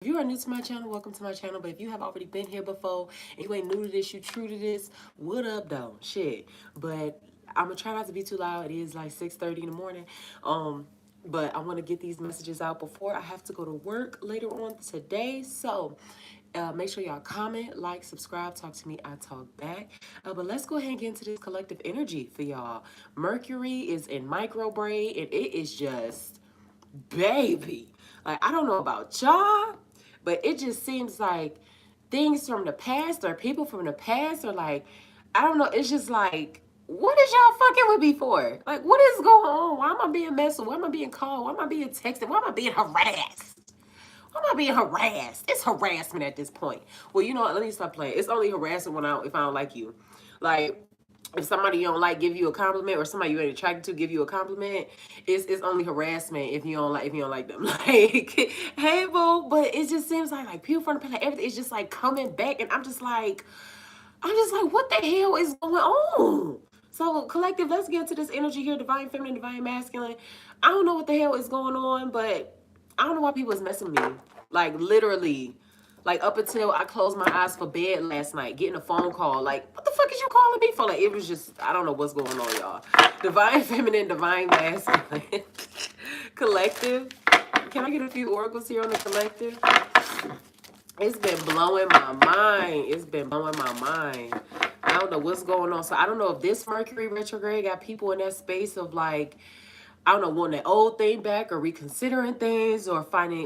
If you are new to my channel, welcome to my channel. But if you have already been here before and you ain't new to this, you true to this, what up though? Shit. But I'm gonna try not to be too loud. It is like 6:30 in the morning. But I want to get these messages out before I have to go to work later on today. So make sure y'all comment, like, subscribe, talk to me, I talk back. But let's go ahead and get into this collective energy for y'all. Mercury is in microbraid and it is just baby. Like, I don't know about y'all, but it just seems like things from the past or people from the past are like, I don't know, it's just like, what is y'all fucking with me for? Like, what is going on? Why am I being messed with? Why am I being called? Why am I being texted? Why am I being harassed? Why am I being harassed? It's harassment at this point. Well, you know what? Let me stop playing. It's only harassment if I don't like you. Like, if somebody you don't like give you a compliment or somebody you ain't attracted to give you a compliment, it's only harassment if you don't like them. Like, hey boo, but it just seems like people from the past, like everything is just like coming back, and I'm just like, what the hell is going on? So collective, let's get into this energy here, divine feminine, divine masculine. I don't know what the hell is going on, but I don't know why people is messing with me. Like literally. Like up until I closed my eyes for bed last night, getting a phone call. Like, what the fuck is you calling me for? Like, it was just, I don't know what's going on, y'all. Divine feminine, divine masculine. Collective. Can I get a few oracles here on the collective? It's been blowing my mind. It's been blowing my mind. I don't know what's going on. So I don't know if this Mercury retrograde got people in that space of like, I don't know, wanting the old thing back or reconsidering things or finally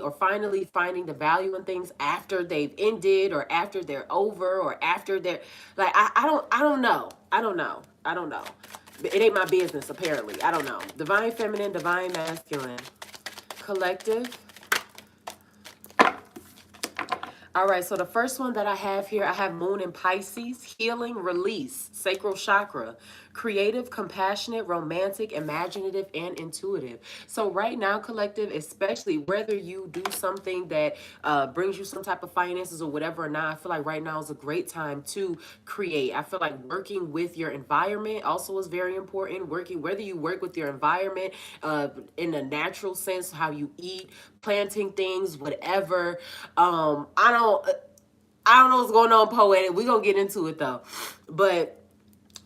finding the value in things after they've ended or after they're over or after they're like, I don't know. I don't know. It ain't my business apparently. I don't know. Divine feminine, divine masculine. Collective. All right, so the first one that I have here, I have Moon in Pisces, healing, release, sacral chakra, creative, compassionate, romantic, imaginative, and intuitive. So right now, collective, especially whether you do something that brings you some type of finances or whatever or not, I feel like right now is a great time to create. I feel like working with your environment also is very important. Whether you work with your environment in a natural sense, how you eat, planting things, whatever. I don't know what's going on, poetic. We're gonna get into it though. But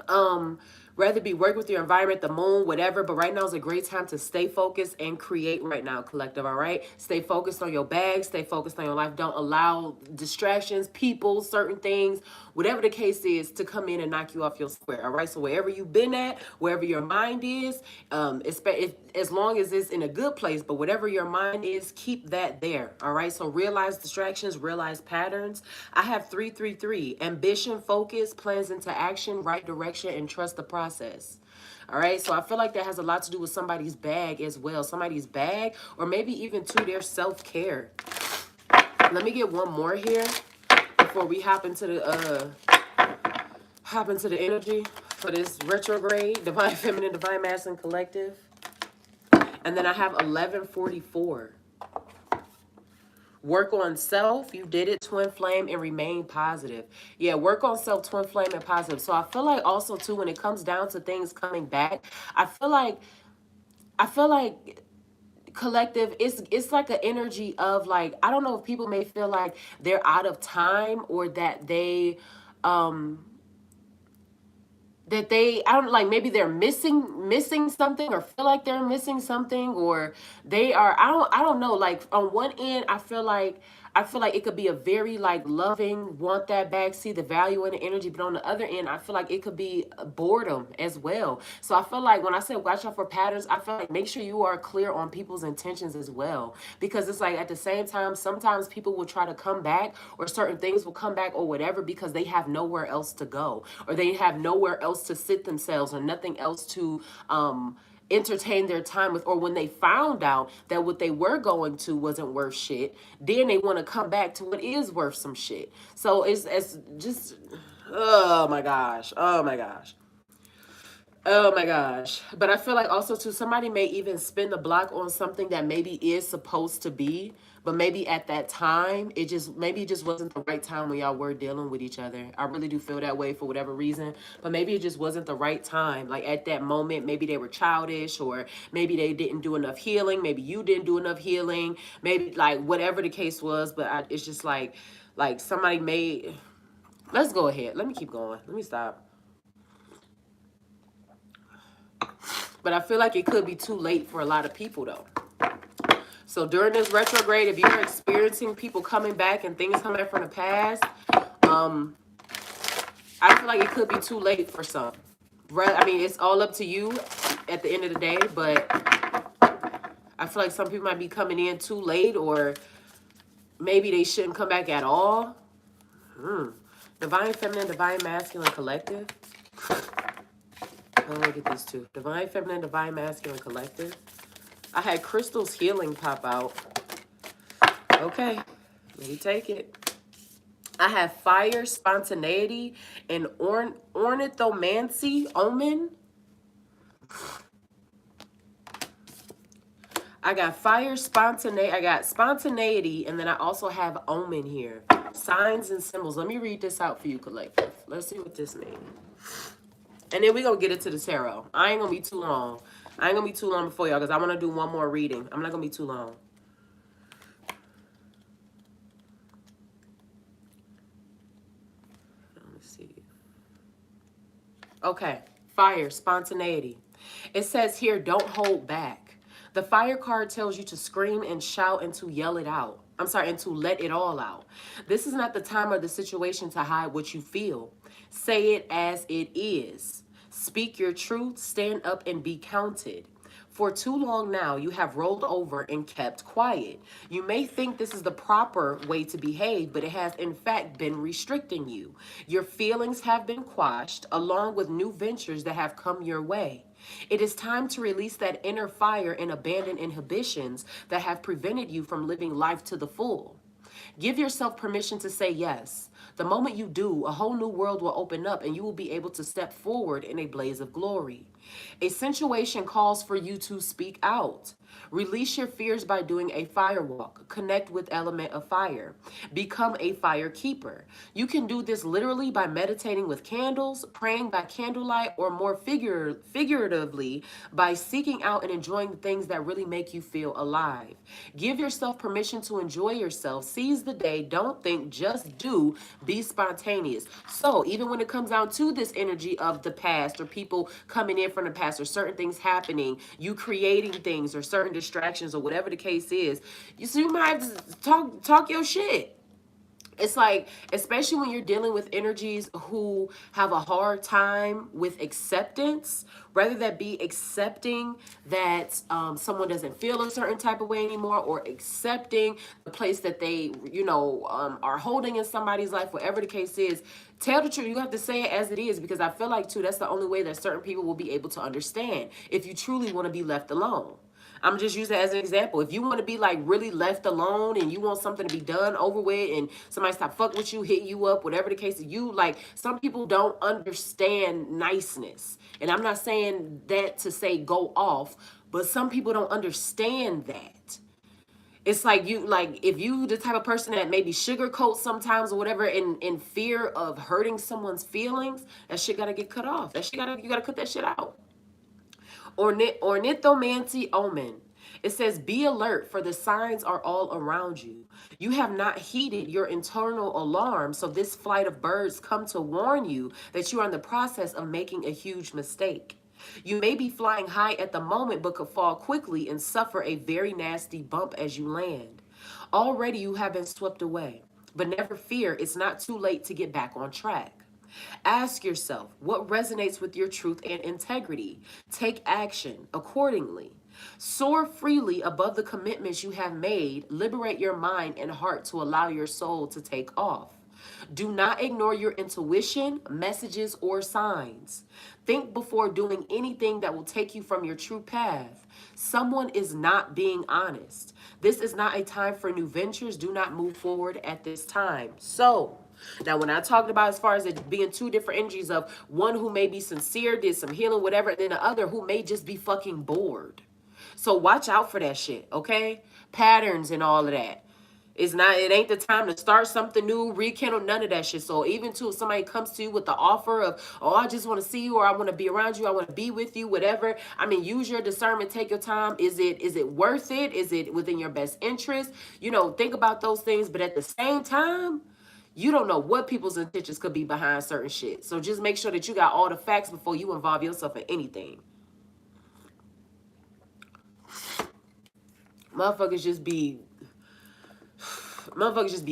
um rather be work with your environment, the moon, whatever. But right now is a great time to stay focused and create right now, collective. All right, stay focused on your bag, stay focused on your life. Don't allow distractions, people, certain things, whatever the case is, to come in and knock you off your square. All right, so wherever you've been at, wherever your mind is, as long as it's in a good place, but whatever your mind is, keep that there. All right, so realize distractions, realize patterns. I have 333: ambition, focus, plans into action, right direction, and trust the process. All right, so I feel like that has a lot to do with somebody's bag as well, somebody's bag, or maybe even to their self-care. Let me get one more here before we hop into the energy for this retrograde, divine feminine, divine masculine collective. And then I have 1144. Work on self. You did it, twin flame, and remain positive. Yeah, work on self, twin flame, and positive. So I feel like also too, when it comes down to things coming back, I feel like collective, it's like an energy of like, I don't know if people may feel like they're out of time or um that they I don't like, maybe they're missing something or feel like they're missing something, or they are, I don't know, like on one end I feel like it could be a very like loving, want that back, see the value in the energy, but on the other end I feel like it could be boredom as well. So I feel like when I said watch out for patterns, I feel like make sure you are clear on people's intentions as well, because it's like at the same time sometimes people will try to come back or certain things will come back or whatever because they have nowhere else to go or they have nowhere else to sit themselves or nothing else to entertain their time with, or when they found out that what they were going to wasn't worth shit, then they want to come back to what is worth some shit. So it's just, oh my gosh, oh my gosh. Oh my gosh. But I feel like also too somebody may even spin the block on something that maybe is supposed to be, but maybe at that time it just wasn't the right time when y'all were dealing with each other. I really do feel that way for whatever reason, but maybe it just wasn't the right time. Like at that moment, maybe they were childish or maybe they didn't do enough healing, maybe you didn't do enough healing, maybe like whatever the case was, but it's just like somebody made. Let's go ahead. Let me keep going. Let me stop. But I feel like it could be too late for a lot of people though. So during this retrograde, if you're experiencing people coming back and things coming back from the past, um, I feel like it could be too late for some. Right? I mean, it's all up to you at the end of the day, but I feel like some people might be coming in too late or maybe they shouldn't come back at all. Divine Feminine, Divine Masculine Collective. Oh, look at these two. Divine Feminine, Divine Masculine Collective. I had Crystal's Healing pop out. Okay, let me take it. I have Fire, Spontaneity, and Ornithomancy, Omen. I got Fire, Spontaneity. I got Spontaneity, and then I also have Omen here. Signs and symbols. Let me read this out for you, collective. Let's see what this means. And then we're going to get into the tarot. I ain't going to be too long. I ain't going to be too long before y'all because I want to do one more reading. I'm not going to be too long. Okay, fire, spontaneity. It says here, don't hold back. The fire card tells you to scream and shout and to yell it out. I'm sorry, and to let it all out. This is not the time or the situation to hide what you feel. Say it as it is. Speak your truth, stand up and be counted. For too long now, you have rolled over and kept quiet. You may think this is the proper way to behave, but it has in fact been restricting you. Your feelings have been quashed, along with new ventures that have come your way. It is time to release that inner fire and abandon inhibitions that have prevented you from living life to the full. Give yourself permission to say yes. The moment you do, a whole new world will open up and you will be able to step forward in a blaze of glory. A situation calls for you to speak out. Release your fears by doing a fire walk. Connect with element of fire. Become a fire keeper. You can do this literally by meditating with candles, praying by candlelight, or more figuratively by seeking out and enjoying the things that really make you feel alive. Give yourself permission to enjoy yourself. Seize the day. Don't think, just do. Be spontaneous. So even when it comes down to this energy of the past or people coming in from the past or certain things happening, you creating things or certain distractions or whatever the case is, you might have to talk your shit. It's like, especially when you're dealing with energies who have a hard time with acceptance, rather that be accepting that someone doesn't feel a certain type of way anymore, or accepting the place that they, are holding in somebody's life, whatever the case is. Tell the truth. You have to say it as it is, because I feel like, too, that's the only way that certain people will be able to understand if you truly want to be left alone. I'm just using it as an example. If you want to be like really left alone and you want something to be done over with and somebody stop fucking with you, hit you up, whatever the case is, you like, some people don't understand niceness. And I'm not saying that to say go off, but some people don't understand that. It's like if you the type of person that maybe sugarcoats sometimes or whatever in fear of hurting someone's feelings, that shit gotta get cut off. You gotta cut that shit out. Ornithomancy omen. It says, be alert, for the signs are all around you. You have not heeded your internal alarm, so this flight of birds come to warn you that you are in the process of making a huge mistake. You may be flying high at the moment, but could fall quickly and suffer a very nasty bump as you land. Already you have been swept away, but never fear, it's not too late to get back on track. Ask yourself what resonates with your truth and integrity. Take action accordingly. Soar freely above the commitments you have made. Liberate your mind and heart to allow your soul to take off. Do not ignore your intuition, messages, or signs. Think before doing anything that will take you from your true path. Someone is not being honest. This is not a time for new ventures. Do not move forward at this time. So, Now, when I talked about as far as it being two different energies of one who may be sincere, did some healing, whatever, and then the other who may just be fucking bored. So watch out for that shit, okay? Patterns and all of that. It ain't the time to start something new, rekindle, none of that shit. So even too, if somebody comes to you with the offer of, oh, I just want to see you, or I want to be around you, I want to be with you, whatever. I mean, use your discernment, take your time. Is it worth it? Is it within your best interest? You know, think about those things. But at the same time, you don't know what people's intentions could be behind certain shit. So just make sure that you got all the facts before you involve yourself in anything. Motherfuckers just be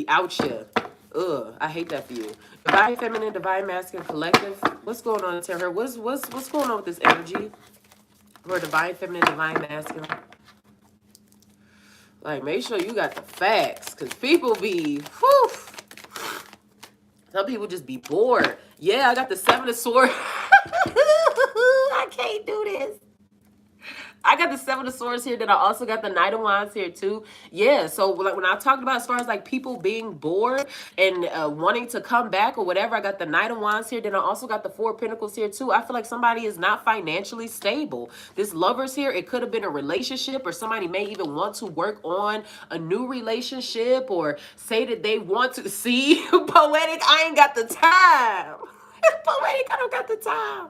out here. Ugh, I hate that for you. Divine feminine, divine masculine, collective. What's going on in her? What's going on with this energy? For divine feminine, divine masculine. Like, make sure you got the facts, cause people be, whew. Some people just be bored. Yeah, I got the Seven of Swords. I can't do this. I got the Seven of Swords here. Then I also got the Knight of Wands here too. Yeah, so like when I talked about as far as like people being bored and wanting to come back or whatever, I got the Knight of Wands here. Then I also got the Four of Pentacles here too. I feel like somebody is not financially stable. This Lovers here, it could have been a relationship, or somebody may even want to work on a new relationship, or say that they want to see poetic. I ain't got the time. Poetic, I don't got the time.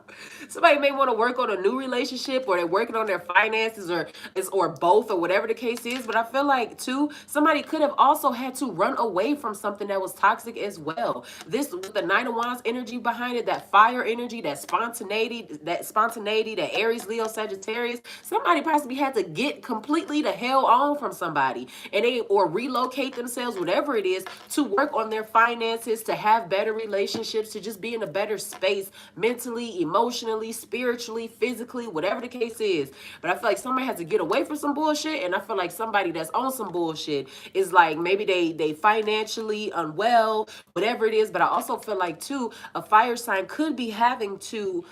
Somebody may want to work on a new relationship, or they're working on their finances, or both, or whatever the case is. But I feel like too, somebody could have also had to run away from something that was toxic as well. This with the Nine of Wands energy behind it, that fire energy, that spontaneity, that Aries, Leo, Sagittarius. Somebody possibly had to get completely the hell on from somebody, and they or relocate themselves, whatever it is, to work on their finances, to have better relationships, to just be in a better space mentally, emotionally, spiritually, physically, whatever the case is. But I feel like somebody has to get away from some bullshit, and I feel like somebody that's on some bullshit is like maybe they financially unwell, whatever it is. But I also feel like too, a fire sign could be having to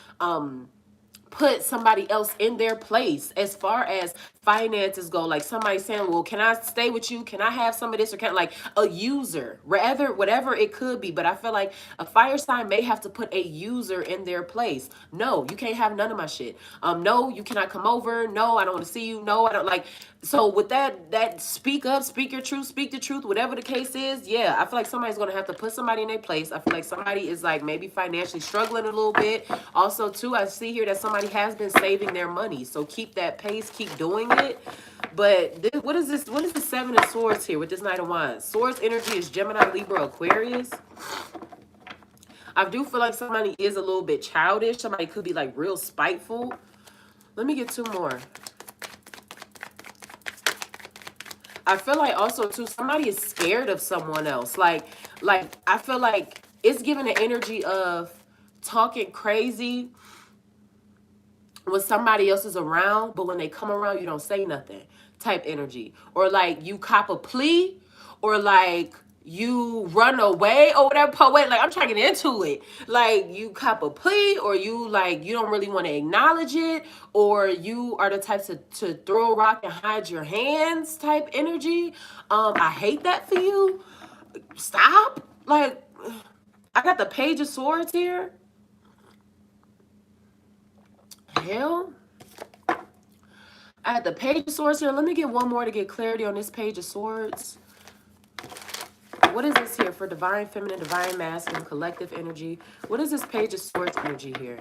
put somebody else in their place as far as finances go. Like somebody saying, well, can I stay with you? Can I have some of this? Or can, like, a user, rather, whatever it could be. But I feel like a fire sign may have to put a user in their place. No, you can't have none of my shit. No, you cannot come over. No, I don't want to see you. No, I don't like. So with that speak up, speak your truth, speak the truth, whatever the case is. Yeah, I feel like somebody's going to have to put somebody in their place. I feel like somebody is like maybe financially struggling a little bit. Also too, I see here that somebody has been saving their money. So keep that pace, keep doing it. But what is this? What is the Seven of Swords here with this Knight of Wands? Swords energy is Gemini, Libra, Aquarius. I do feel like somebody is a little bit childish. Somebody could be like real spiteful. Let me get two more. I feel like also too, somebody is scared of someone else. Like I feel like it's giving the energy of talking crazy when somebody else is around, but when they come around, you don't say nothing type energy. Or like you cop a plea, or like you run away or whatever. Poet, like I'm trying to get into it. Like you cop a plea, or you like you don't really want to acknowledge it, or you are the type to throw a rock and hide your hands type energy. I hate that for you. Stop. Like I got the Page of Swords here. Hell. I had the Page of Swords here. Let me get one more to get clarity on this Page of Swords. What is this here for divine feminine, divine masculine, collective energy? What is this Page of Swords energy here?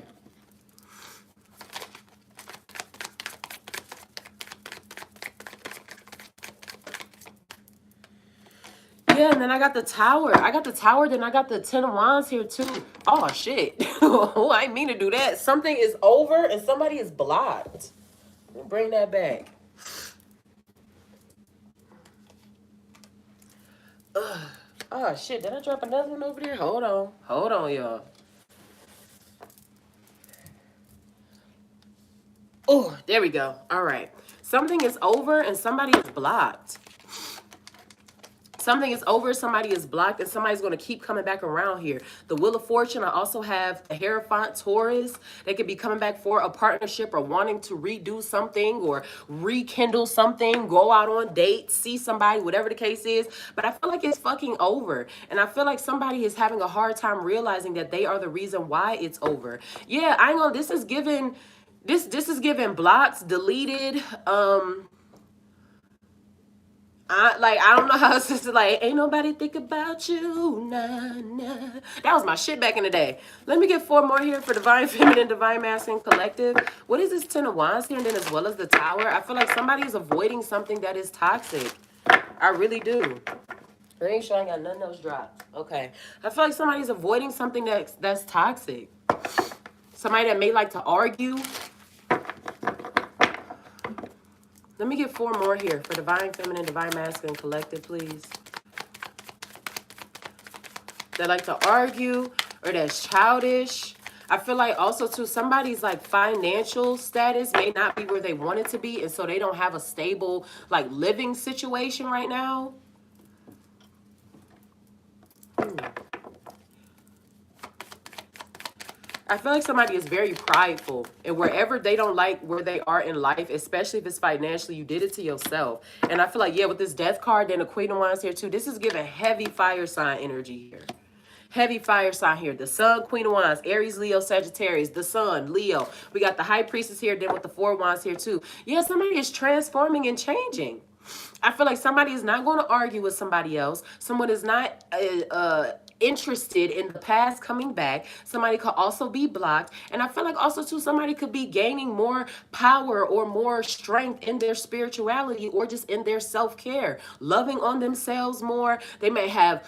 Yeah, and then I got the Tower. I got the Tower, then I got the Ten of Wands here too. Oh, shit. Oh, I didn't mean to do that. Something is over and somebody is blocked. Bring that back. Ugh. Oh, shit. Did I drop another one over there? Hold on. Hold on, y'all. Oh, there we go. All right. Something is over and somebody is blocked. Something is over, somebody is blocked, and somebody's going to keep coming back around here. The Wheel of Fortune, I also have the Hierophant Taurus. They could be coming back for a partnership or wanting to redo something or rekindle something, go out on dates, see somebody, whatever the case is. But I feel like it's fucking over. And I feel like somebody is having a hard time realizing that they are the reason why it's over. Yeah, I know this is given, this is given blocked, deleted, I don't know how it's just like, ain't nobody think about you, nah, nah. That was my shit back in the day. Let me get 4 more here for Divine Feminine, Divine Masculine Collective. What is this 10 of Wands here, and then as well as the Tower? I feel like somebody is avoiding something that is toxic. I really do. I ain't sure I ain't got nothing else dropped. Okay. I feel like somebody's avoiding something that's toxic. Somebody that may like to argue. Let me get 4 more here for Divine Feminine, Divine Masculine Collective, please. That like to argue or that's childish. I feel like also too, somebody's like financial status may not be where they want it to be. And so they don't have a stable like living situation right now. I feel like somebody is very prideful, and wherever they don't like where they are in life, especially if it's financially, you did it to yourself. And I feel like, yeah, with this Death card, then the Queen of Wands here too, this is giving heavy fire sign energy here. Heavy fire sign here. The Sun, Queen of Wands, Aries, Leo, Sagittarius. The Sun, Leo. We got the High Priestess here, then with the 4 Wands here too. Yeah, somebody is transforming and changing. I feel like somebody is not going to argue with somebody else. Someone is not interested in the past coming back. Somebody could also be blocked. And I feel like also too, somebody could be gaining more power or more strength in their spirituality or just in their self-care, loving on themselves more. They may have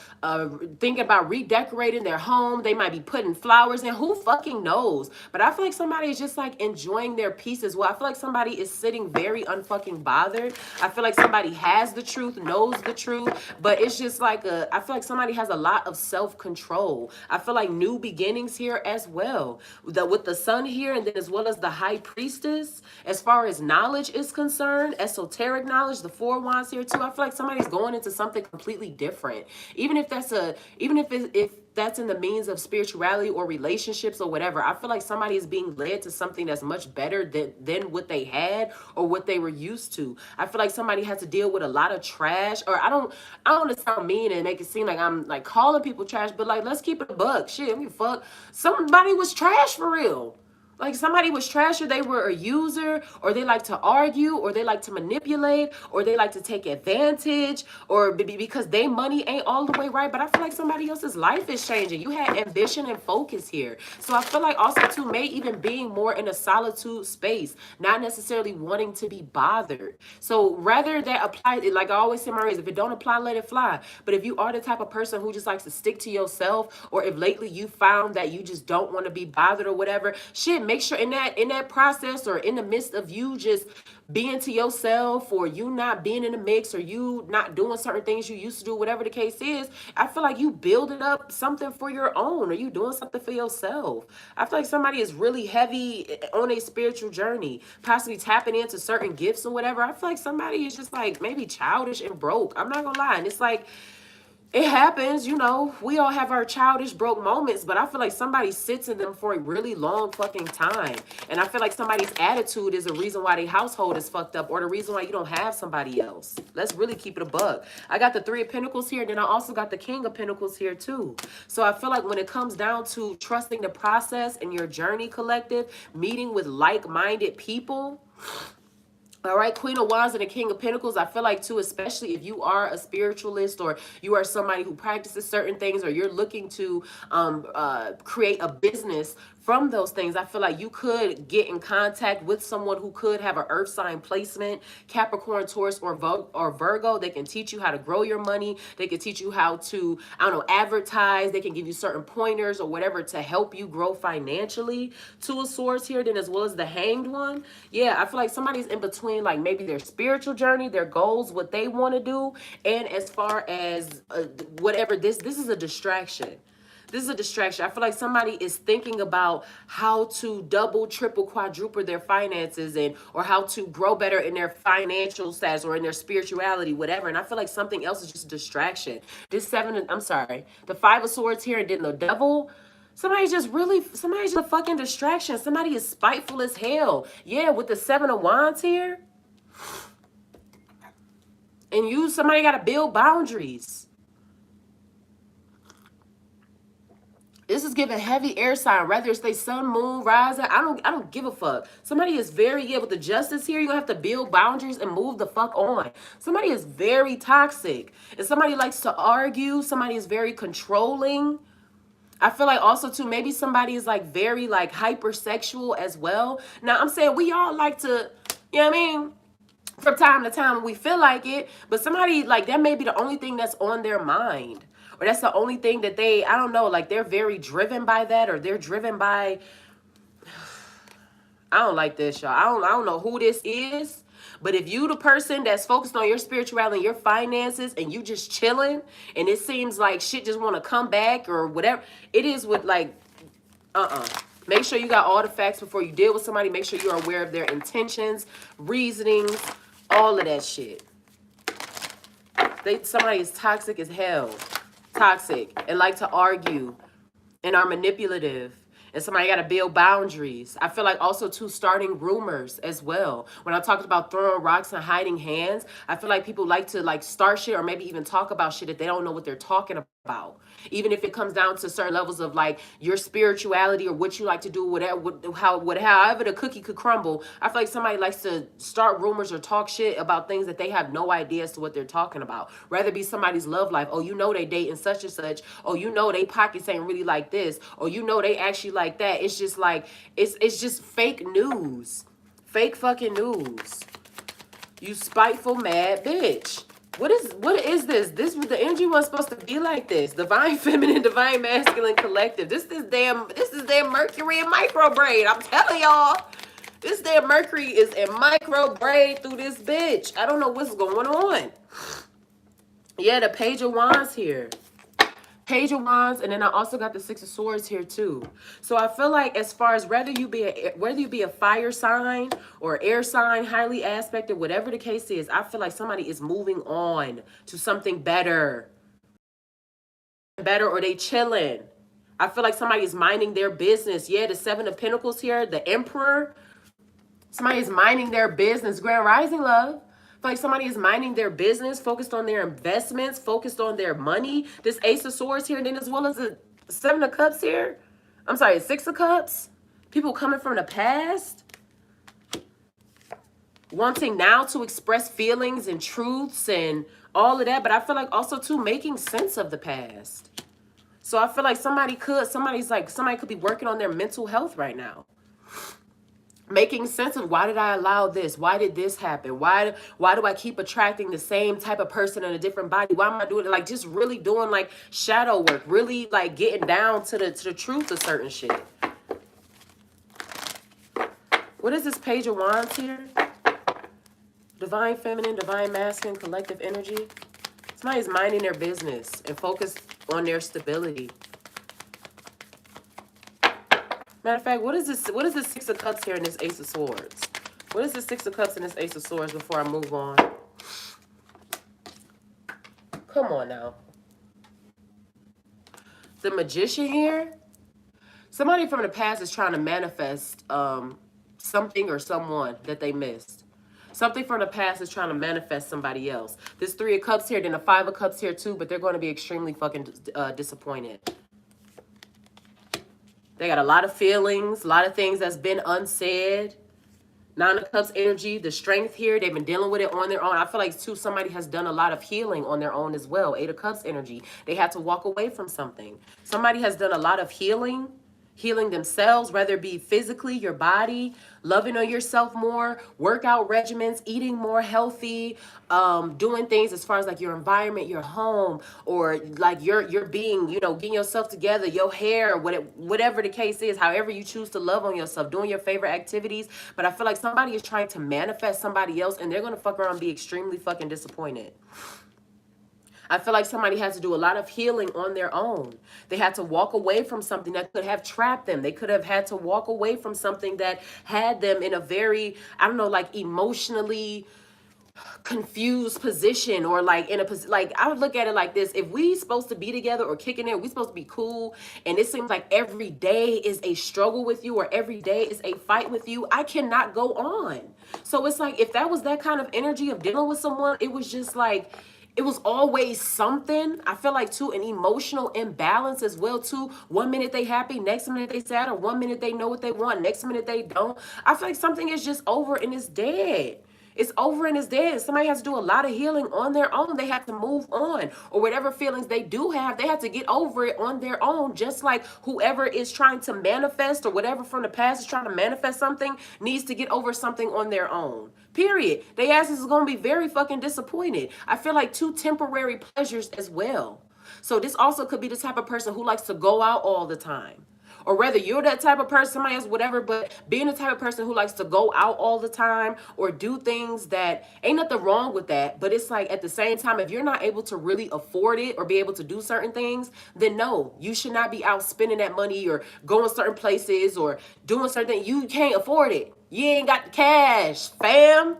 thinking about redecorating their home. They might be putting flowers in. Who fucking knows? But I feel like somebody is just like enjoying their peace as well. I feel like somebody is sitting very unfucking bothered. I feel like somebody has the truth, knows the truth, but it's just like I feel like somebody has a lot of self-control. I feel like new beginnings here as well. With the Sun here, and then as well as the High Priestess, as far as knowledge is concerned, esoteric knowledge, the 4 Wands here too. I feel like somebody's going into something completely different. Even if that's if that's in the means of spirituality or relationships or whatever, I feel like somebody is being led to something that's much better than what they had or what they were used to. I feel like somebody has to deal with a lot of trash, or I don't want to sound mean and make it seem like I'm like calling people trash, but like, let's keep it a buck. Shit, I mean, fuck. Somebody was trash for real. Like somebody was trash, or they were a user, or they like to argue, or they like to manipulate, or they like to take advantage, or because they money ain't all the way right. But I feel like somebody else's life is changing. You had ambition and focus here. So I feel like also too, may even being more in a solitude space, not necessarily wanting to be bothered. So rather that apply, like I always say my raise, if it don't apply, let it fly. But if you are the type of person who just likes to stick to yourself, or if lately you found that you just don't want to be bothered or whatever, shit, make sure in that process or in the midst of you just being to yourself, or you not being in the mix, or you not doing certain things you used to do, whatever the case is, I feel like you building up something for your own, or you doing something for yourself. I feel like somebody is really heavy on a spiritual journey, possibly tapping into certain gifts or whatever. I feel like somebody is just like maybe childish and broke. I'm not gonna lie. And it's like, it happens, you know, we all have our childish broke moments, but I feel like somebody sits in them for a really long fucking time. And I feel like somebody's attitude is the reason why their household is fucked up, or the reason why you don't have somebody else. Let's really keep it a buck. I got the 3 of Pentacles here, then I also got the King of Pentacles here too. So I feel like when it comes down to trusting the process and your journey, collective, meeting with like-minded people, all right, Queen of Wands and the King of Pentacles, I feel like too, especially if you are a spiritualist, or you are somebody who practices certain things, or you're looking to create a business from those things, I feel like you could get in contact with someone who could have an earth sign placement, Capricorn, Taurus, or Virgo. They can teach you how to grow your money. They can teach you how to, I don't know, advertise. They can give you certain pointers or whatever to help you grow financially. 2 of Swords here, then as well as the Hanged one. Yeah, I feel like somebody's in between, like maybe their spiritual journey, their goals, what they want to do, and as far as whatever, this is a distraction. This is a distraction. I feel like somebody is thinking about how to double, triple, quadruple their finances and or how to grow better in their financial status or in their spirituality, whatever. And I feel like something else is just a distraction. This I'm sorry, the Five of Swords here and then the Devil. Somebody's just a fucking distraction. Somebody is spiteful as hell. Yeah, with the Seven of Wands here. And somebody got to build boundaries. This is giving heavy air sign, whether it's they sun, moon, rising. I don't give a fuck. Somebody is with the justice here, you're gonna have to build boundaries and move the fuck on. Somebody is very toxic. And somebody likes to argue. Somebody is very controlling. I feel like also too, maybe somebody is like very like hypersexual as well. Now I'm saying we all like to, you know what I mean? From time to time when we feel like it, but somebody like that may be the only thing that's on their mind. Or that's the only thing that I don't know, like they're very driven by that, or they're driven by, I don't like this, y'all. I don't know who this is, but if you the person that's focused on your spirituality and your finances and you just chilling and it seems like shit just want to come back or whatever, it is with like, Make sure you got all the facts before you deal with somebody. Make sure you're aware of their intentions, reasonings, all of that shit. Somebody is toxic as hell. Toxic and like to argue and are manipulative. And somebody got to build boundaries. I feel like also too starting rumors as well. When I talked about throwing rocks and hiding hands, I feel like people like to like start shit or maybe even talk about shit that they don't know what they're talking about. Even if it comes down to certain levels of like your spirituality or what you like to do, however the cookie could crumble. I feel like somebody likes to start rumors or talk shit about things that they have no idea as to what they're talking about. Rather be somebody's love life. Oh, you know they dating such and such. Oh, you know they pockets ain't really like this. Or you know they actually like that. It's just like it's just fake news. Fake fucking news. You spiteful mad bitch. What is this? The energy was supposed to be like this. Divine feminine, divine masculine collective. This is damn Mercury in microbraid. I'm telling y'all. This damn Mercury is in microbraid through this bitch. I don't know what's going on. Yeah, the Page of Wands here. Page of Wands, and then I also got the Six of Swords here too. So I feel like as far as whether you be a fire sign or air sign, highly aspected, whatever the case is, I feel like somebody is moving on to something better. Or they chilling. I feel like somebody is minding their business. Yeah, the Seven of Pentacles here, the Emperor. Somebody is minding their business. Grand Rising, love. Like somebody is minding their business, focused on their investments, focused on their money. This Ace of Swords here, and then as well as the Seven of Cups here. I'm sorry, Six of Cups. People coming from the past. Wanting now to express feelings and truths and all of that. But I feel like also too making sense of the past. So I feel like somebody could be working on their mental health right now. Making sense of why did I allow this? Why did this happen? Why do I keep attracting the same type of person in a different body? Why am I doing it? Like just really doing like shadow work, really like getting down to the truth of certain shit. What is this Page of Wands here? Divine feminine, divine masculine, collective energy. Somebody's minding their business and focused on their stability. Matter of fact, what is this? What is the Six of Cups here in this Ace of Swords? What is the Six of Cups in this Ace of Swords before I move on? Come on now. The Magician here. Somebody from the past is trying to manifest something or someone that they missed. Something from the past is trying to manifest somebody else. This Three of Cups here, then the Five of Cups here too, but they're going to be extremely fucking disappointed. They got a lot of feelings, a lot of things that's been unsaid. Nine of Cups energy, the strength here, they've been dealing with it on their own. I feel like too, somebody has done a lot of healing on their own as well. Eight of Cups energy, they had to walk away from something. Somebody has done a lot of healing themselves, whether it be physically, your body, loving on yourself more, workout regimens, eating more healthy, doing things as far as like your environment, your home, or like you're being, getting yourself together, your hair, whatever the case is, however you choose to love on yourself, doing your favorite activities. But I feel like somebody is trying to manifest somebody else and they're going to fuck around and be extremely fucking disappointed. I feel like somebody has to do a lot of healing on their own. They had to walk away from something that could have trapped them. They could have had to walk away from something that had them in a very, I don't know, like emotionally confused position, or like in a position. Like, I would look at it like this: if we supposed to be together or kicking it, we supposed to be cool, and it seems like every day is a struggle with you, or every day is a fight with you, I cannot go on. So it's like, if that was that kind of energy of dealing with someone, it was just like, it was always something. I feel like too, an emotional imbalance as well too. One minute they happy, next minute they sad, or one minute they know what they want, next minute they don't. I feel like something is just over and it's dead. It's over and it's dead. Somebody has to do a lot of healing on their own. They have to move on, or whatever feelings they do have, they have to get over it on their own. Just like whoever is trying to manifest, or whatever from the past is trying to manifest something, needs to get over something on their own. Period. They asses is going to be very fucking disappointed. I feel like two temporary pleasures as well. So this also could be the type of person who likes to go out all the time. Or whether you're that type of person, somebody else, whatever, but being the type of person who likes to go out all the time or do things that ain't nothing wrong with that. But it's like, at the same time, if you're not able to really afford it or be able to do certain things, then no, you should not be out spending that money or going certain places or doing certain things. You can't afford it. You ain't got the cash, fam.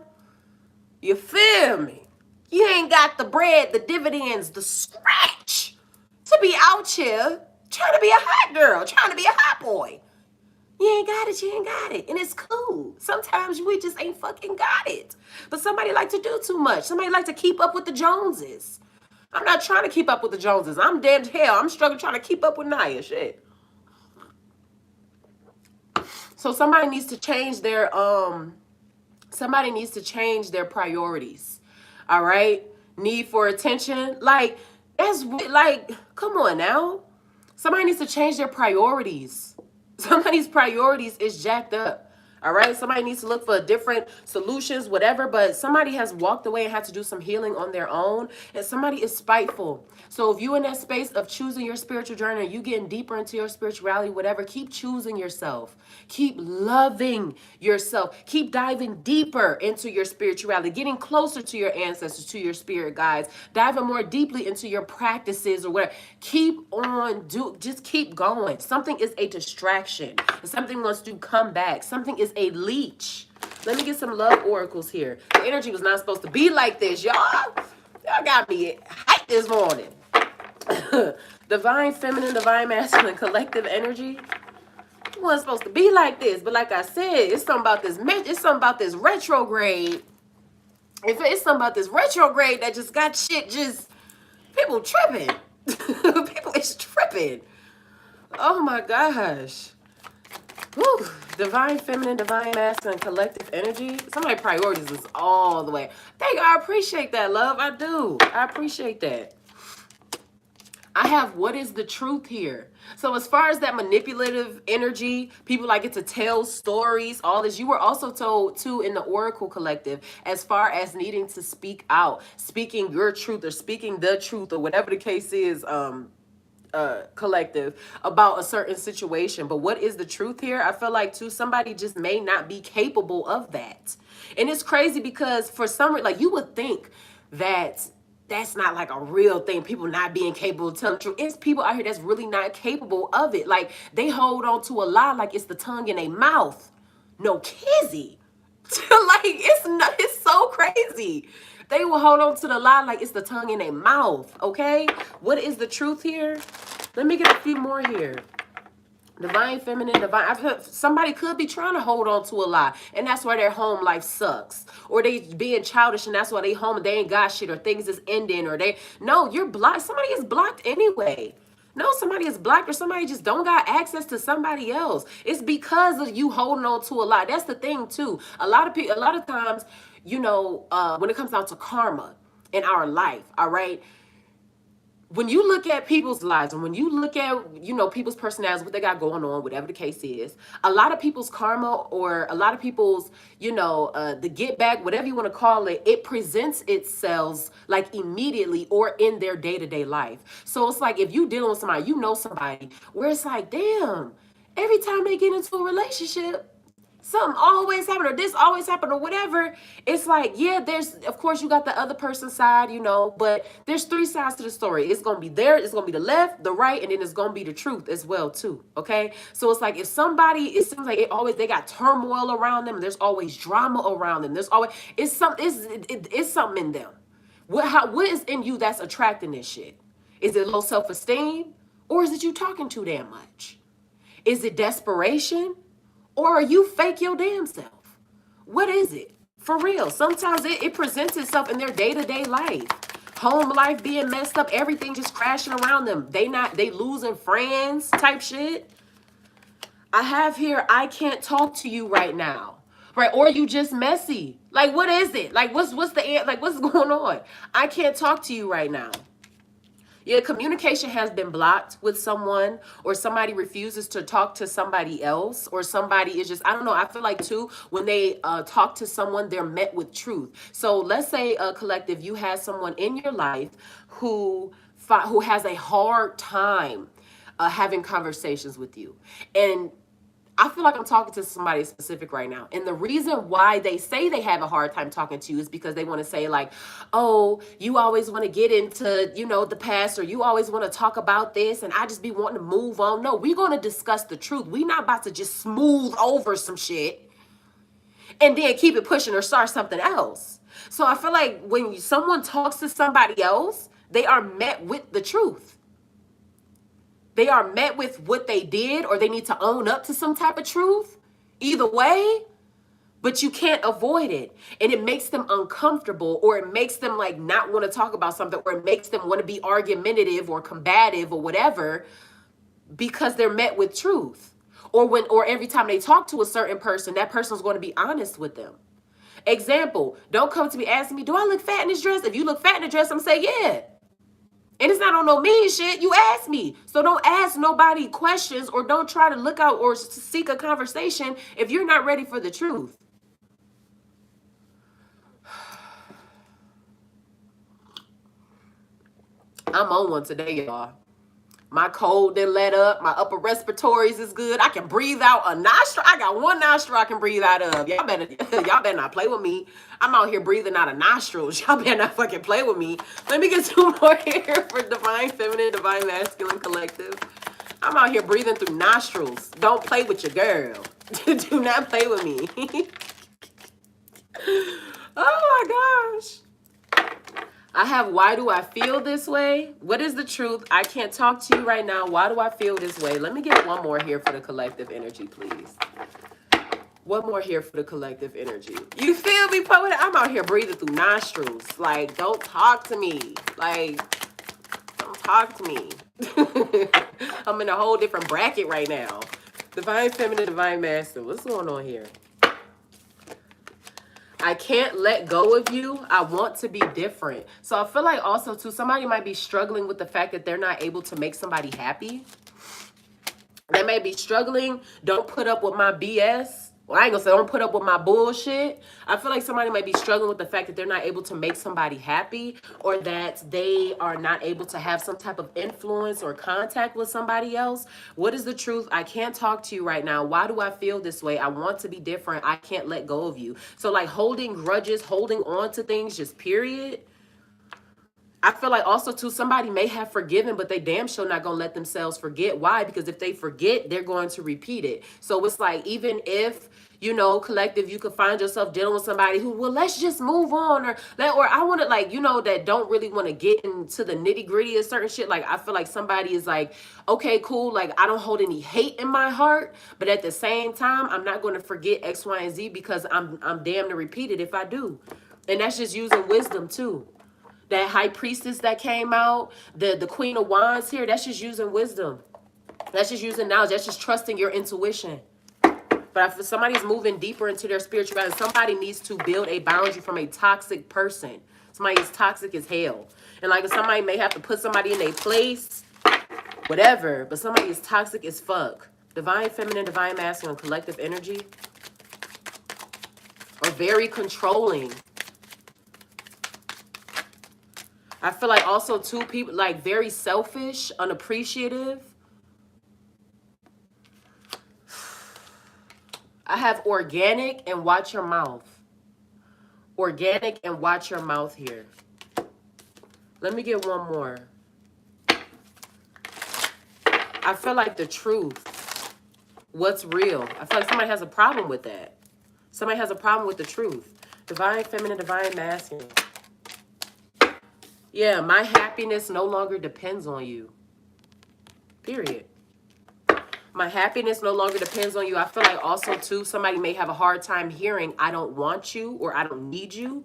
You feel me? You ain't got the bread, the dividends, the scratch to be out here trying to be a hot girl, trying to be a hot boy. You ain't got it, you ain't got it. And it's cool. Sometimes we just ain't fucking got it. But somebody like to do too much. Somebody like to keep up with the Joneses. I'm not trying to keep up with the Joneses. I'm dead as hell. I'm struggling trying to keep up with Naya. Shit. So somebody needs to change their priorities. All right? Need for attention. Like, that's like, come on now. Somebody needs to change their priorities. Somebody's priorities is jacked up. All right. Somebody needs to look for different solutions, whatever. But somebody has walked away and had to do some healing on their own. And somebody is spiteful. So if you're in that space of choosing your spiritual journey, you getting deeper into your spirituality, whatever, keep choosing yourself. Keep loving yourself. Keep diving deeper into your spirituality, getting closer to your ancestors, to your spirit guides, diving more deeply into your practices or whatever. Keep on, just keep going. Something is a distraction. Something wants to come back. Something is a leech. Let me get some love oracles here. The energy was not supposed to be like this, y'all. Y'all got me hyped this morning. Divine feminine, divine masculine, collective energy. It wasn't supposed to be like this, but like I said, it's something about this. It's something about this retrograde. If it's something about this retrograde that just got shit, just people tripping. People is tripping. Oh my gosh. Whew. Divine feminine, divine masculine, collective energy. Somebody's priorities is all the way. Thank you. I appreciate that, love. I do. I appreciate that. I have what is the truth here. So as far as that manipulative energy, people like it to tell stories, all this, you were also told too in the Oracle Collective, as far as needing to speak out, speaking your truth or speaking the truth or whatever the case is, collective, about a certain situation. But what is the truth here? I feel like too, somebody just may not be capable of that. And it's crazy because for some reason, like, you would think that that's not like a real thing, people not being capable of telling the truth. It's people out here that's really not capable of it. Like, they hold on to a lie like it's the tongue in their mouth. No kizzy. Like, it's so crazy. They will hold on to the lie like it's the tongue in their mouth, okay? What is the truth here? Let me get a few more here. Divine feminine, divine. I've heard somebody could be trying to hold on to a lie, and that's why their home life sucks. Or they being childish, and that's why they home, they ain't got shit, or things is ending, or no, you're blocked. Somebody is blocked anyway. No, somebody is blocked, or somebody just don't got access to somebody else. It's because of you holding on to a lie. That's the thing too. A lot of people, a lot of times, you know, when it comes down to karma in our life, all right, when you look at people's lives and when you look at, you know, people's personalities, what they got going on, whatever the case is, a lot of people's karma, or a lot of people's, you know, the get back, whatever you want to call it, it presents itself like immediately or in their day-to-day life. So it's like, if you dealing with somebody, you know, somebody where it's like, damn, every time they get into a relationship, something always happen, or this always happen, or whatever. It's like, yeah, there's, of course, you got the other person's side, you know, but there's three sides to the story. It's gonna be there, it's gonna be the left, the right, and then it's gonna be the truth as well too. Okay, so it's like if somebody, it seems like they got turmoil around them. There's always drama around them. There's always it's something in them. What is in you that's attracting this shit? Is it low self-esteem, or is it you talking too damn much? Is it desperation? Or are you fake your damn self? What is it? For real. Sometimes it presents itself in their day-to-day life. Home life being messed up, everything just crashing around them. They losing friends type shit. I have here, I can't talk to you right now. Right? Or you just messy. Like, what is it? Like, what's going on? I can't talk to you right now. Yeah, communication has been blocked with someone, or somebody refuses to talk to somebody else, or somebody is just, I don't know. I feel like too, when they talk to someone, they're met with truth. So let's say a collective, you have someone in your life who has a hard time having conversations with you. And I feel like I'm talking to somebody specific right now. And the reason why they say they have a hard time talking to you is because they want to say like, oh, you always want to get into, you know, the past, or you always want to talk about this, and I just be wanting to move on. No, we're going to discuss the truth. We're not about to just smooth over some shit and then keep it pushing or start something else. So I feel like when someone talks to somebody else, they are met with the truth. They are met with what they did, or they need to own up to some type of truth. Either way, but you can't avoid it. And it makes them uncomfortable, or it makes them like not want to talk about something, or it makes them want to be argumentative or combative or whatever, because they're met with truth. Or every time they talk to a certain person, that person's going to be honest with them. Example, don't come to me asking me, do I look fat in this dress? If you look fat in the dress, I'm saying, yeah. And it's not on no mean shit. You asked me. So don't ask nobody questions, or don't try to look out or seek a conversation if you're not ready for the truth. I'm on one today, y'all. My cold didn't let up. My upper respiratories is good. I can breathe out a nostril. I got one nostril I can breathe out of. Y'all better not play with me. I'm out here breathing out of nostrils. Y'all better not fucking play with me. Let me get two more here for Divine Feminine, Divine Masculine Collective. I'm out here breathing through nostrils. Don't play with your girl. Do not play with me. Oh my gosh. I have, why do I feel this way? What is the truth? I can't talk to you right now. Why do I feel this way? Let me get one more here for the collective energy, please. One more here for the collective energy. You feel me, poet? I'm out here breathing through nostrils. Like, don't talk to me. Like, don't talk to me. I'm in a whole different bracket right now. Divine Feminine, Divine Masculine. What's going on here? I can't let go of you. I want to be different. So I feel like also too, somebody might be struggling with the fact that they're not able to make somebody happy. They may be struggling. Don't put up with my BS. Well, I ain't gonna say don't put up with my bullshit. I feel like somebody might be struggling with the fact that they're not able to make somebody happy, or that they are not able to have some type of influence or contact with somebody else. What is the truth? I can't talk to you right now. Why do I feel this way? I want to be different. I can't let go of you. So like holding grudges, holding on to things, just period. I feel like also too, somebody may have forgiven, but they damn sure not gonna let themselves forget. Why? Because if they forget, they're going to repeat it. So it's like, even if, you know, collective, you could find yourself dealing with somebody who, well, let's just move on, or I want to, like, you know, that don't really want to get into the nitty gritty of certain shit. Like, I feel like somebody is like, okay, cool. Like, I don't hold any hate in my heart, but at the same time, I'm not going to forget X, Y, and Z, because I'm damn to repeat it if I do. And that's just using wisdom too. That high priestess that came out, the queen of wands here, that's just using wisdom. That's just using knowledge. That's just trusting your intuition. But if somebody's moving deeper into their spirituality, somebody needs to build a boundary from a toxic person. Somebody is toxic as hell. And like somebody may have to put somebody in their place, whatever, but somebody is toxic as fuck. Divine Feminine, Divine Masculine, collective energy. Or very controlling. I feel like also too, people like very selfish, unappreciative. I have organic and watch your mouth. Organic and watch your mouth here. Let me get one more. I feel like the truth. What's real? I feel like somebody has a problem with that. Somebody has a problem with the truth. Divine feminine, divine masculine. Yeah, my happiness no longer depends on you. Period. My happiness no longer depends on you. I feel like also, too, somebody may have a hard time hearing, I don't want you or I don't need you.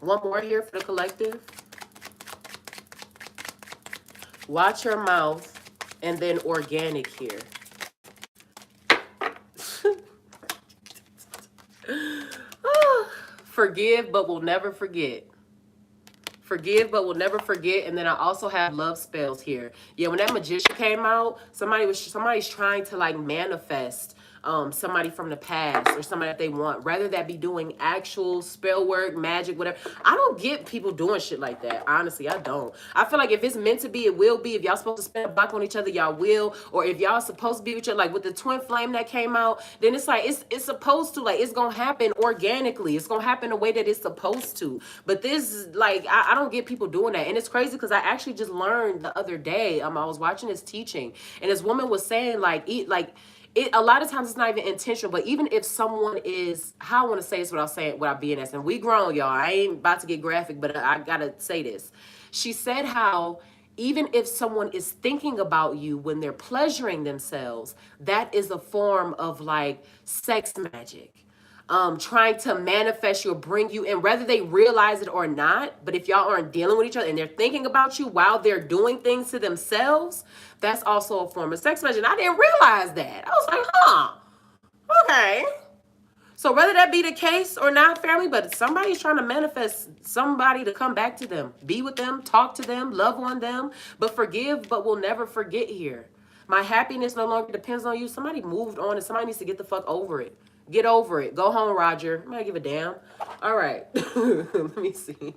One more here for the collective. Watch your mouth and then organic here. Forgive but will never forget. Forgive but will never forget. And then I also have love spells here. Yeah, when that magician came out, somebody's trying to like manifest somebody from the past or somebody that they want, rather that be doing actual spell work, magic, whatever. I don't get people doing shit like that. Honestly, I don't. I feel like if it's meant to be, it will be. If y'all supposed to spend a buck on each other, y'all will. Or if y'all supposed to be with each other, like with the twin flame that came out, then it's like it's supposed to, like, it's gonna happen organically. It's gonna happen the way that it's supposed to. But this, like, I don't get people doing that. And it's crazy because I actually just learned the other day, I was watching this teaching, and this woman was saying, like, a lot of times it's not even intentional, but even if someone is, how I want to say this without being as, and we grown, y'all. I ain't about to get graphic, but I gotta say this. She said how even if someone is thinking about you when they're pleasuring themselves, that is a form of like sex magic. Trying to manifest you or bring you in, whether they realize it or not. But if y'all aren't dealing with each other and they're thinking about you while they're doing things to themselves, that's also a form of sex magic. I didn't realize that. I was like, huh, okay. So whether that be the case or not, family, but somebody's trying to manifest somebody to come back to them, be with them, talk to them, love on them, but forgive, but will never forget here. My happiness no longer depends on you. Somebody moved on and somebody needs to get the fuck over it. Get over it. Go home, Roger. I'm gonna give a damn. All right. Let me see.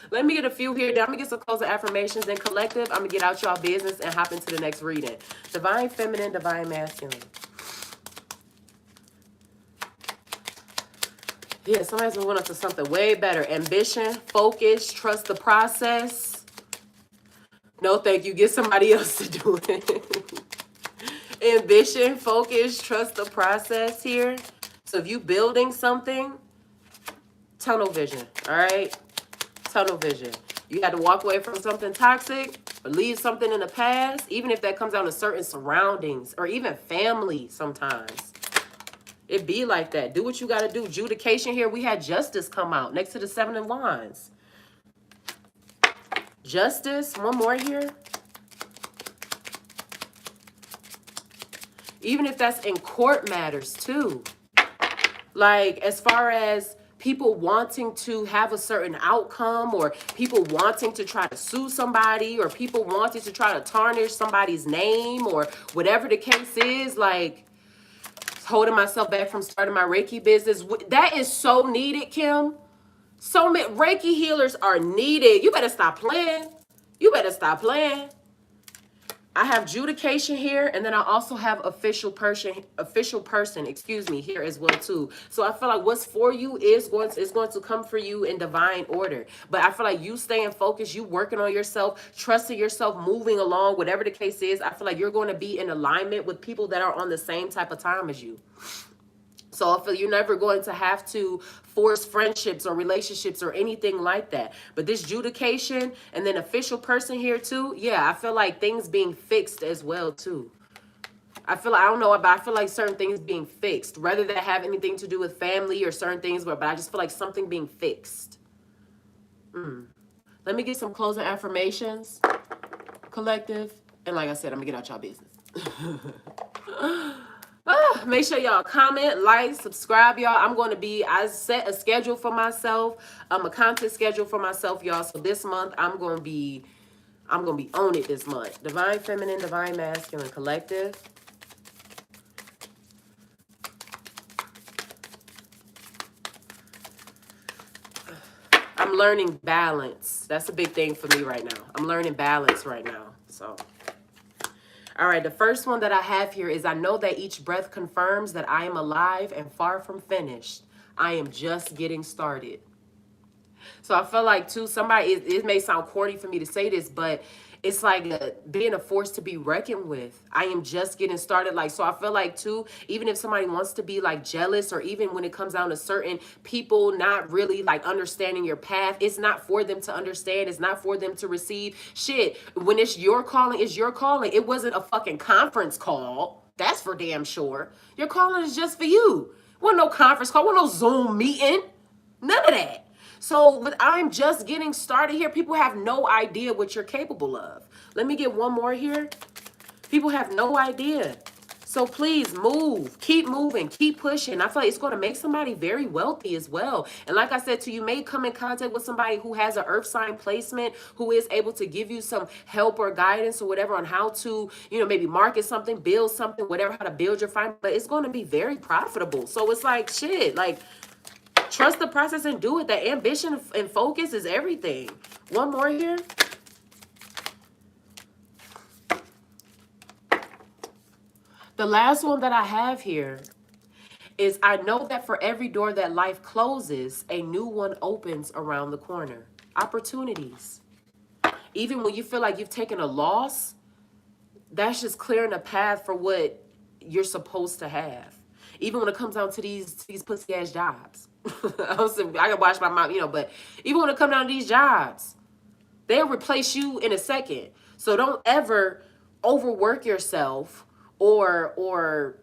Let me get a few here. Then I'm gonna get some closing affirmations and collective. I'm gonna get out y'all business and hop into the next reading. Divine feminine, divine masculine. Yeah, somebody's moving up to something way better. Ambition, focus, trust the process. No, thank you. Get somebody else to do it. Ambition, focus, trust the process here. So if you building something, tunnel vision, all right? Tunnel vision. You had to walk away from something toxic or leave something in the past, even if that comes down to certain surroundings or even family sometimes. It be like that. Do what you got to do. Judication here. We had justice come out next to the 7 of Wands. Justice. One more here. Even if that's in court matters too. Like as far as people wanting to have a certain outcome or people wanting to try to sue somebody or people wanting to try to tarnish somebody's name or whatever the case is, like holding myself back from starting my Reiki business. That is so needed, Kim. So many Reiki healers are needed. You better stop playing. You better stop playing. I have judication here, and then I also have official person, here as well too. So I feel like what's for you is going to come for you in divine order. But I feel like you staying focused, you working on yourself, trusting yourself, moving along, whatever the case is. I feel like you're going to be in alignment with people that are on the same type of time as you. So I feel you're never going to have to force friendships or relationships or anything like that. But this judication and then official person here too, yeah, I feel like things being fixed as well too. I don't know, but I feel like certain things being fixed, rather than have anything to do with family or certain things, but I just feel like something being fixed. Let me get some closing affirmations, collective. And like I said, I'm going to get out y'all business. Make sure y'all comment, like, subscribe, y'all. I set a schedule for myself, a content schedule for myself, y'all. So this month I'm gonna be on it this month. Divine feminine, divine masculine, collective. I'm learning balance. That's a big thing for me right now. I'm learning balance right now. So All right, the first one that I have here is I know that each breath confirms that I am alive and far from finished. I am just getting started. So I feel like too, it may sound corny for me to say this, but it's like being a force to be reckoned with. I am just getting started. Like, so I feel like too, even if somebody wants to be like jealous, or even when it comes down to certain people not really like understanding your path, it's not for them to understand. It's not for them to receive shit. When it's your calling, it's your calling. It wasn't a fucking conference call. That's for damn sure. Your calling is just for you. Wasn't no conference call, wasn't no Zoom meeting. None of that. So, but I'm just getting started here. People have no idea what you're capable of. Let me get one more here. People have no idea. So please move, keep moving, keep pushing. I feel like it's going to make somebody very wealthy as well. And like I said to you, may come in contact with somebody who has an earth sign placement, who is able to give you some help or guidance or whatever on how to, maybe market something, build something, whatever, how to build your finance. But it's going to be very profitable. So it's like, shit, like, trust the process and do it. The ambition and focus is everything. One more here. The last one that I have here is I know that for every door that life closes, a new one opens around the corner. Opportunities. Even when you feel like you've taken a loss, that's just clearing a path for what you're supposed to have. Even when it comes down to these pussy ass jobs. I can watch my mom, but even when it comes down to these jobs, they'll replace you in a second. So don't ever overwork yourself or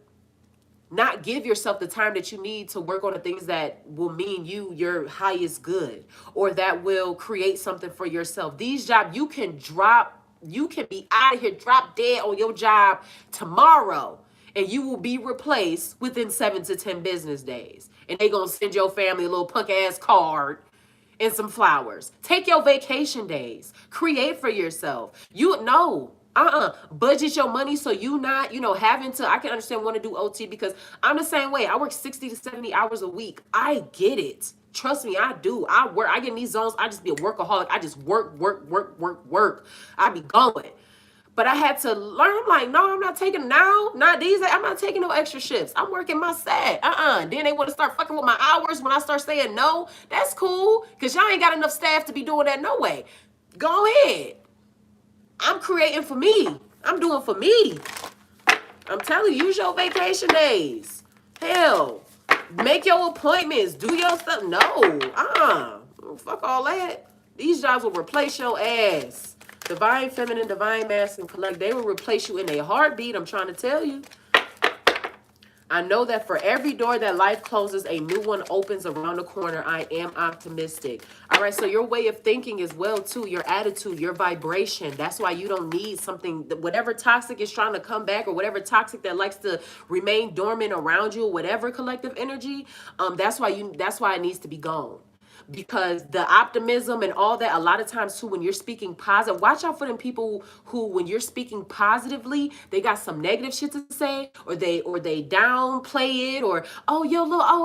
not give yourself the time that you need to work on the things that will mean your highest good, or that will create something for yourself. These jobs, you can be out of here, drop dead on your job tomorrow, and you will be replaced within 7 to 10 business days. And they gonna send your family a little punk ass card and some flowers. Take your vacation days. Create for yourself. Budget your money so you not, having to, I can understand want to do OT, because I'm the same way. I work 60 to 70 hours a week. I get it. Trust me, I do. I get in these zones. I just be a workaholic. I just work. I be going. But I had to learn. I'm like, no, I'm not taking now. Not these. I'm not taking no extra shifts. I'm working my set. Then they want to start fucking with my hours when I start saying no. That's cool, because y'all ain't got enough staff to be doing that no way. Go ahead. I'm creating for me. I'm doing for me. I'm telling you, use your vacation days. Hell, make your appointments. Do your stuff. No. Fuck all that. These jobs will replace your ass. Divine feminine, divine masculine, collect. They will replace you in a heartbeat. I'm trying to tell you. I know that for every door that life closes, a new one opens around the corner. I am optimistic. All right, so your way of thinking as well, too, your attitude, your vibration. That's why you don't need something, whatever toxic is trying to come back, or whatever toxic that likes to remain dormant around you, whatever collective energy, that's why it needs to be gone. Because the optimism and all that, a lot of times too, when you're speaking positive, watch out for them people who, when you're speaking positively, they got some negative shit to say, or they downplay it, or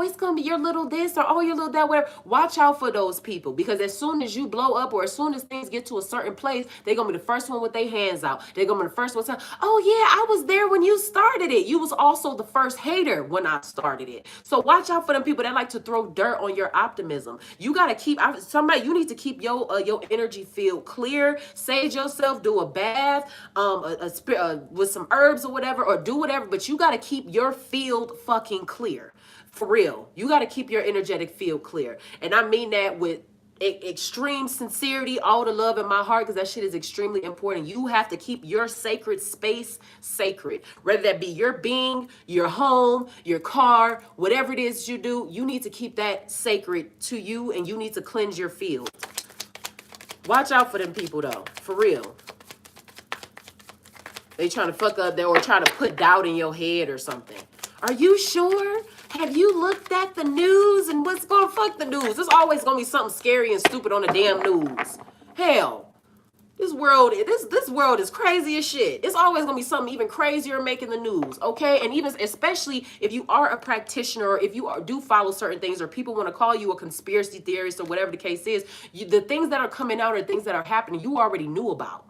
it's gonna be your little this, or your little that, whatever. Watch out for those people, because as soon as you blow up, or as soon as things get to a certain place, they're gonna be the first one with their hands out. They're gonna be the first one to say, oh yeah, I was there when you started it. You was also the first hater when I started it. So watch out for them people that like to throw dirt on your optimism. You gotta keep you need to keep your energy field clear. Sage yourself, do a bath, with some herbs or whatever, or do whatever. But you gotta keep your field fucking clear, for real. You gotta keep your energetic field clear, and I mean that with extreme sincerity, all the love in my heart, because that shit is extremely important. You have to keep your sacred space sacred, whether that be your being, your home, your car, whatever it is you do. You need to keep that sacred to you, and you need to cleanse your field. Watch out for them people though, for real. They trying to fuck up there, or trying to put doubt in your head or something. Are you sure? Have you looked at the news? And what's going to fuck the news? There's always going to be something scary and stupid on the damn news. Hell, this world is crazy as shit. It's always going to be something even crazier making the news, okay? And even, especially if you are a practitioner, or if you do follow certain things, or people want to call you a conspiracy theorist, or whatever the case is, the things that are coming out, or things that are happening, you already knew about.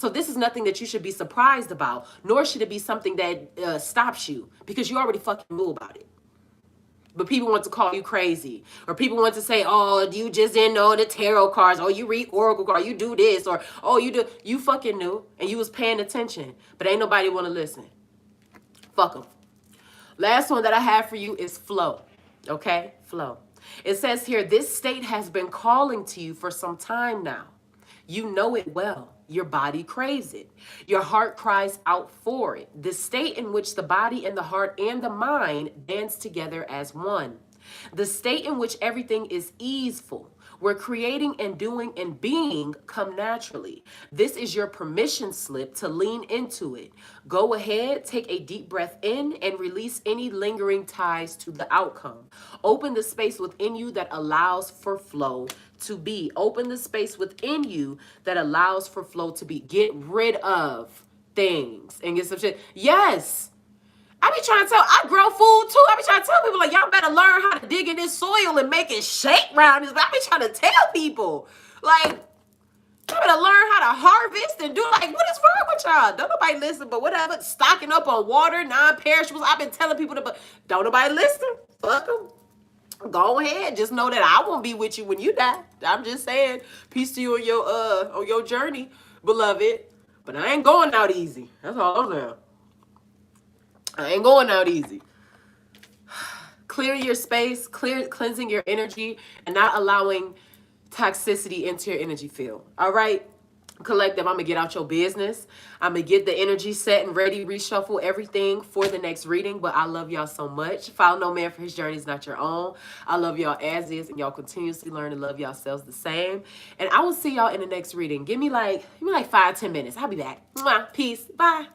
So this is nothing that you should be surprised about, nor should it be something that stops you, because you already fucking knew about it. But people want to call you crazy, or people want to say, oh, you just didn't know the tarot cards, or you read oracle cards, you do this, or oh, you fucking knew, and you was paying attention, but ain't nobody want to listen. Fuck them. Last one that I have for you is flow. Okay? Flow. It says here, this state has been calling to you for some time now. You know it well. Your body craves it. Your heart cries out for it. The state in which the body and the heart and the mind dance together as one. The state in which everything is easeful, where creating and doing and being come naturally. This is your permission slip to lean into it. Go ahead, take a deep breath in and release any lingering ties to the outcome. Open the space within you that allows for flow to be. Open the space within you that allows for flow to be. Get rid of things and get some shit. Yes. I be trying to tell, I grow food too. I be trying to tell people, like, y'all better learn how to dig in this soil and make it shake round this. But I be trying to tell people, like, y'all better learn how to harvest and do, like, what is wrong with y'all? Don't nobody listen, but whatever. Stocking up on water, non-perishables. I've been telling people to, but don't nobody listen. Fuck them. Go ahead. Just know that I won't be with you when you die. I'm just saying, peace to you on your journey, beloved. But I ain't going out easy. That's all I'm saying. I ain't going out easy. Clearing your space, cleansing your energy, and not allowing toxicity into your energy field. All right? Collective, I'm going to get out your business. I'm going to get the energy set and ready, reshuffle everything for the next reading. But I love y'all so much. Follow no man for his journey is not your own. I love y'all as is, and y'all continuously learn to love yourselves the same. And I will see y'all in the next reading. Give me like 5-10 minutes. I'll be back. Mwah. Peace. Bye.